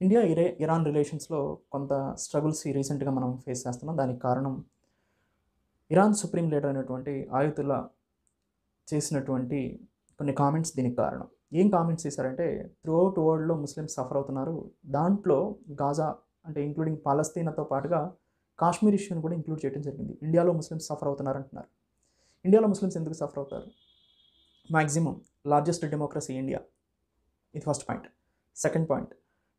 India Iran రిలేషన్స్‌లో కొంత struggles రీసెంట్‌గా మనం ఫేస్ చేస్తున్నాం. దానికి కారణం ఇరాన్ సుప్రీం లీడర్ అయినటువంటి ఆయతుల్లా చేసినటువంటి కొన్ని కామెంట్స్ దీనికి కారణం. ఏం కామెంట్స్ చేశారంటే, త్రూఅవుట్ వరల్డ్‌లో ముస్లిమ్స్ సఫర్ అవుతున్నారు. దాంట్లో గాజా అంటే ఇంక్లూడింగ్ పాలస్తీనాతో పాటుగా కాశ్మీర్ ఇష్యూని కూడా ఇంక్లూడ్ చేయడం జరిగింది. ఇండియాలో ముస్లిమ్స్ సఫర్ అవుతున్నారు అంటున్నారు. ఇండియాలో ముస్లిమ్స్ ఎందుకు సఫర్ అవుతారు? Maximum largest democracy India. ఇది ఫస్ట్ పాయింట్. సెకండ్ పాయింట్,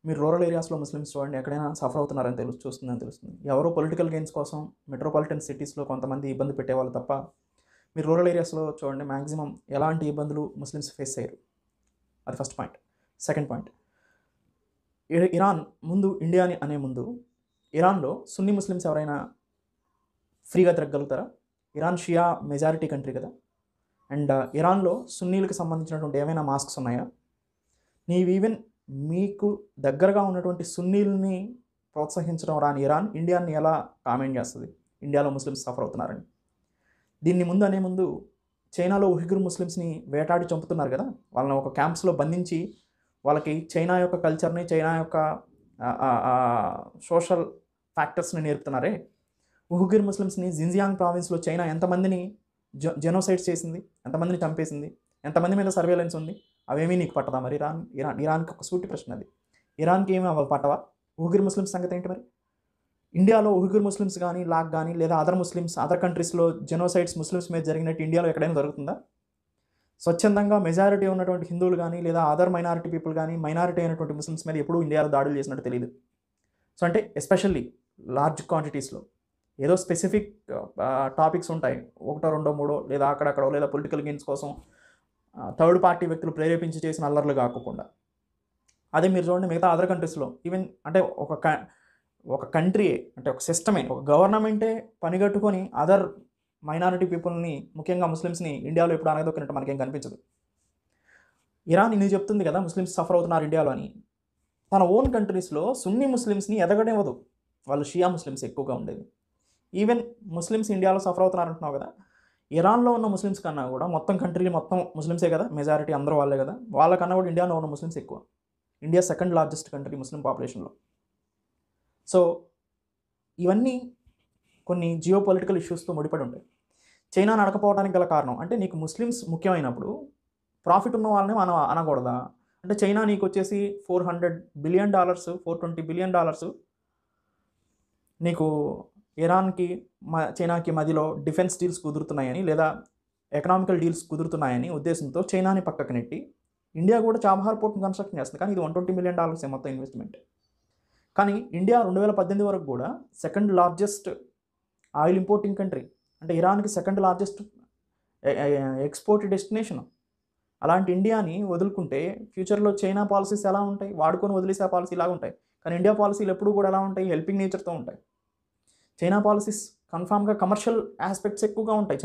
మీరు రూరల్ ఏరియాస్‌లో ముస్లిమ్స్ చూడండి, ఎక్కడైనా సఫర్ అవుతున్నారని చూస్తుందని తెలుస్తుంది. ఎవరో పొలిటికల్ గెయిన్స్ కోసం మెట్రోపాలిటన్ సిటీస్‌లో కొంతమంది ఇబ్బంది పెట్టేవాళ్ళు తప్ప, మీరు రూరల్ ఏరియాస్‌లో చూడండి మాక్సిమం ఎలాంటి ఇబ్బందులు ముస్లిమ్స్ ఫేస్ చేయరు. అది first point. Second point, Iran ముందు ఇండియాని అనే ముందు ఇరాన్‌లో సున్నీ ముస్లిమ్స్ ఎవరైనా ఫ్రీగా తిరగలుగుతారా? ఇరాన్ షియా మెజారిటీ కంట్రీ కదా! అండ్ ఇరాన్‌లో సున్నీలకు సంబంధించినటువంటి ఏమైనా మాస్క్స్ ఉన్నాయా? ఈవెన్ మీకు దగ్గరగా ఉన్నటువంటి సున్నీలని ప్రోత్సహించడం రాని ఇరాన్ ఇండియాని ఎలా కామెంట్ చేస్తుంది ఇండియాలో ముస్లిమ్స్ సఫర్ అవుతున్నారని? దీన్ని ముందు చైనాలో ఉయిఘుర్ ముస్లిమ్స్ని వేటాడి చంపుతున్నారు కదా, వాళ్ళని ఒక క్యాంప్స్లో బంధించి వాళ్ళకి చైనా యొక్క కల్చర్ని, చైనా యొక్క సోషల్ ఫ్యాక్టర్స్ని నేర్పుతున్నారే. ఉయిఘుర్ ముస్లిమ్స్ని జిన్జియాంగ్ ప్రావిన్స్లో చైనా ఎంతమందిని జెనోసైడ్స్ చేసింది, ఎంతమందిని చంపేసింది, ఎంతమంది మీద సర్వేలెన్స్ ఉంది? అవేమీ నీకు పట్టదా? మరి ఇరాన్కి ఒక సూటి ప్రశ్న అది. ఇరాన్కి ఏమి అవి పట్టవా? ఉయిఘుర్ ముస్లిమ్స్ సంగతి ఏంటి మరి? ఇండియాలో ఉయిఘుర్ ముస్లిమ్స్ కానీ లాక్ కానీ లేదా అదర్ ముస్లిమ్స్ అదర్ కంట్రీస్లో జెనోసైడ్స్ ముస్లిమ్స్ మీద జరిగినట్టు ఇండియాలో ఎక్కడైనా జరుగుతుందా? స్వచ్ఛందంగా మెజారిటీ ఉన్నటువంటి హిందువులు కానీ లేదా అదర్ మైనారిటీ పీపుల్ కానీ మైనారిటీ అయినటువంటి ముస్లిమ్స్ మీద ఎప్పుడూ ఇండియాలో దాడులు చేసినట్టు తెలియదు. సో అంటే ఎస్పెషల్లీ లార్జ్ క్వాంటిటీస్లో ఏదో స్పెసిఫిక్ టాపిక్స్ ఉంటాయి, ఒకటో రెండో మూడో లేదా అక్కడక్కడో లేదా పొలిటికల్ గెయిన్స్ కోసం థర్డ్ పార్టీ వ్యక్తులు ప్రేరేపించి చేసిన అల్లర్లు కాకుండా. అదే మీరు చూడండి మిగతా అదర్ కంట్రీస్లో ఈవెన్ అంటే ఒక కంట్రీ అంటే ఒక సిస్టమే, ఒక గవర్నమెంటే పనిగట్టుకొని అదర్ మైనారిటీ పీపుల్ని ముఖ్యంగా ముస్లిమ్స్ని ఇండియాలో ఎప్పుడు అనగదొక్కినట్టు మనకేం కనిపించదు. ఇరాన్ ఇన్ని చెప్తుంది కదా ముస్లిమ్స్ సఫర్ అవుతున్నారు ఇండియాలో అని, తన ఓన్ కంట్రీస్లో సున్నీ ముస్లిమ్స్ని ఎదగనివ్వదు. వాళ్ళు షియా ముస్లిమ్స్ ఎక్కువగా ఉండేది. ఈవెన్ ముస్లిమ్స్ ఇండియాలో సఫర్ అవుతున్నారు అంటున్నావు కదా, ఇరాన్లో ఉన్న ముస్లిమ్స్ కన్నా కూడా మొత్తం కంట్రీ మొత్తం ముస్లిమ్సే కదా, మెజారిటీ అందరూ వాళ్ళే కదా, వాళ్ళకన్నా కూడా ఇండియాలో ఉన్న ముస్లిమ్స్ ఎక్కువ. ఇండియా సెకండ్ లార్జెస్ట్ కంట్రీ ముస్లిం పాపులేషన్లో. సో ఇవన్నీ కొన్ని జియో పొలిటికల్ ఇష్యూస్తో ముడిపడి ఉంటాయి. చైనా నడకపోవడానికి గల కారణం అంటే నీకు ముస్లిమ్స్ ముఖ్యమైనప్పుడు ప్రాఫిట్ ఉన్న వాళ్ళని మనం అనకూడదా? అంటే చైనా నీకు వచ్చేసి $400 బిలియన్, $420 బిలియన్ నీకు ఇరాన్కి చైనాకి మధ్యలో డిఫెన్స్ డీల్స్ కుదురుతున్నాయని లేదా ఎకనామికల్ డీల్స్ కుదురుతున్నాయని ఉద్దేశంతో చైనాని పక్కకు నెట్టి ఇండియా కూడా చాబహార్ పోర్ట్ని కన్స్ట్రక్షన్ చేస్తుంది. కానీ ఇది $120 మిలియన్ మొత్తం ఇన్వెస్ట్మెంట్. కానీ ఇండియా 2018 వరకు కూడా second largest oil importing country, అంటే ఇరాన్కి సెకండ్ లార్జెస్ట్ ఎక్స్పోర్ట్ డెస్టినేషన్. అలాంటి ఇండియాని వదులుకుంటే ఫ్యూచర్లో చైనా పాలసీస్ ఎలా ఉంటాయి? వాడుకొని వదిలేసే పాలసీ లాగా ఉంటాయి. కానీ ఇండియా పాలసీలు ఎప్పుడు కూడా ఎలా ఉంటాయి? హెల్పింగ్ నేచర్తో ఉంటాయి. చైనా పాలసీస్ కన్ఫామ్గా కమర్షియల్ ఆస్పెక్ట్స్ ఎక్కువగా ఉంటాయి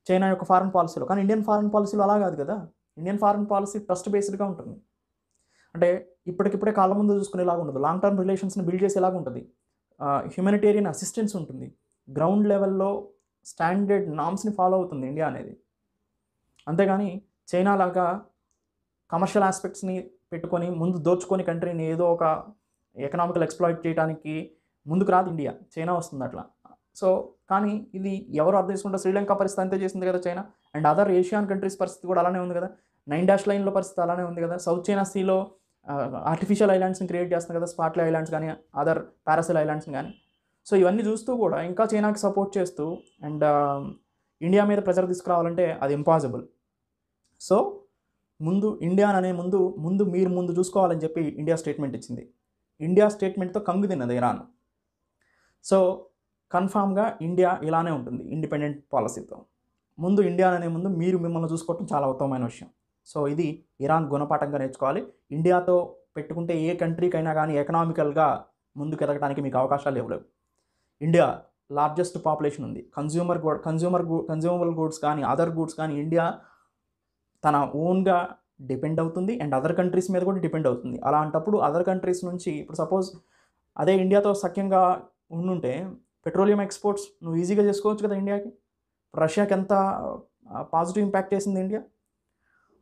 చైనా యొక్క ఫారెన్ పాలసీలో. కానీ ఇండియన్ ఫారెన్ పాలసీలో అలా కాదు కదా. ఇండియన్ ఫారెన్ పాలసీ ట్రస్ట్ బేస్డ్గా ఉంటుంది. అంటే ఇప్పటికిప్పుడే కాళ్ళ ముందు చూసుకునేలాగా ఉండదు, లాంగ్ టర్మ్ రిలేషన్స్ని బిల్డ్ చేసేలాగా ఉంటుంది. హ్యూమనిటేరియన్ అసిస్టెన్స్ ఉంటుంది, గ్రౌండ్ లెవెల్లో స్టాండర్డ్ నామ్స్ని ఫాలో అవుతుంది ఇండియా అనేది. అంతేగాని చైనా లాగా కమర్షియల్ ఆస్పెక్ట్స్ని పెట్టుకొని ముందు దోచుకొని కంట్రీని ఏదో ఒక ఎకనామికల్ ఎక్స్ప్లాయిట్ చేయడానికి ముందుకు రాదు ఇండియా, చైనా వస్తుంది అట్లా. సో కానీ ఇది ఎవరు అర్థం చేసుకుంటే శ్రీలంక పరిస్థితి అంతే చేసింది కదా China. And other Asian countries పరిస్థితి కూడా అలానే ఉంది కదా. 9 లైన్లో పరిస్థితి అలానే ఉంది కదా. సౌత్ చైనా సీలో ఆర్టిఫిషియల్ ఐలాండ్స్ని క్రియేట్ చేస్తుంది కదా, స్పాట్లీ ఐలాండ్స్ కానీ అదర్ పారాసిల్ ఐలాండ్స్ని కానీ. సో ఇవన్నీ చూస్తూ కూడా ఇంకా చైనాకి సపోర్ట్ చేస్తూ అండ్ ఇండియా మీద ప్రెజర్ తీసుకురావాలంటే అది ఇంపాసిబుల్. సో ఇండియా అనే ముందు మీరు చూసుకోవాలని చెప్పి ఇండియా స్టేట్మెంట్ ఇచ్చింది. ఇండియా స్టేట్మెంట్తో కంగు తిన్నది ఇరాన్. సో కన్ఫామ్గా ఇండియా ఇలానే ఉంటుంది ఇండిపెండెంట్ పాలసీతో. ఇండియా అనే మీరు మిమ్మల్ని చూసుకోవటం చాలా ఉత్తమమైన విషయం. సో ఇది ఇరాన్ గుణపాఠంగా నేర్చుకోవాలి. ఇండియాతో పెట్టుకుంటే ఏ కంట్రీకైనా కానీ ఎకనామికల్గా ముందుకు ఎదగడానికి మీకు అవకాశాలు ఇవ్వలేవు. ఇండియా లార్జెస్ట్ పాపులేషన్ ఉంది. కన్జ్యూమబుల్ గూడ్స్ కానీ అదర్ గూడ్స్ కానీ ఇండియా తన ఓన్గా డిపెండ్ అవుతుంది అండ్ అదర్ కంట్రీస్ మీద కూడా డిపెండ్ అవుతుంది. అలాంటప్పుడు అదర్ కంట్రీస్ నుంచి ఇప్పుడు సపోజ్ అదే ఇండియాతో సఖ్యంగా ఉండుంటే పెట్రోలియం ఎక్స్పోర్ట్స్ నువ్వు ఈజీగా చేసుకోవచ్చు కదా ఇండియాకి. రష్యాకి ఎంత పాజిటివ్ ఇంపాక్ట్ చేసింది ఇండియా.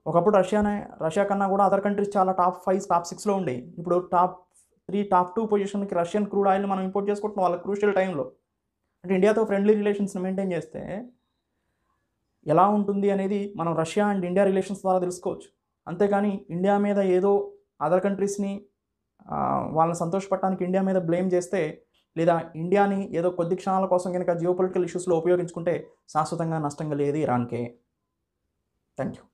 ఒకప్పుడు రష్యా కన్నా కూడా అదర్ కంట్రీస్ చాలా టాప్ 5 టాప్ 6లో ఉండేవి. ఇప్పుడు టాప్ 3 టాప్ 2 పొజిషన్కి రష్యన్ క్రూడ్ ఆయిల్ని మనం ఇంపోర్ట్ చేసుకుంటున్నాం వాళ్ళ క్రూషియల్ టైంలో. అంటే ఇండియాతో ఫ్రెండ్లీ రిలేషన్స్ని మెయింటైన్ చేస్తే ఎలా ఉంటుంది అనేది మనం రష్యా అండ్ ఇండియా రిలేషన్స్ ద్వారా తెలుసుకోవచ్చు. అంతేకాని ఇండియా మీద ఏదో అదర్ కంట్రీస్ని వాళ్ళని సంతోషపడటానికి ఇండియా మీద బ్లేమ్ చేస్తే, లేదా ఇండియాని ఏదో కొద్ది క్షణాల కోసం కనుక జియోపొలిటికల్ ఇష్యూస్లో ఉపయోగించుకుంటే శాశ్వతంగా నష్టం కలిగేది ఇరాన్కే. Thank you.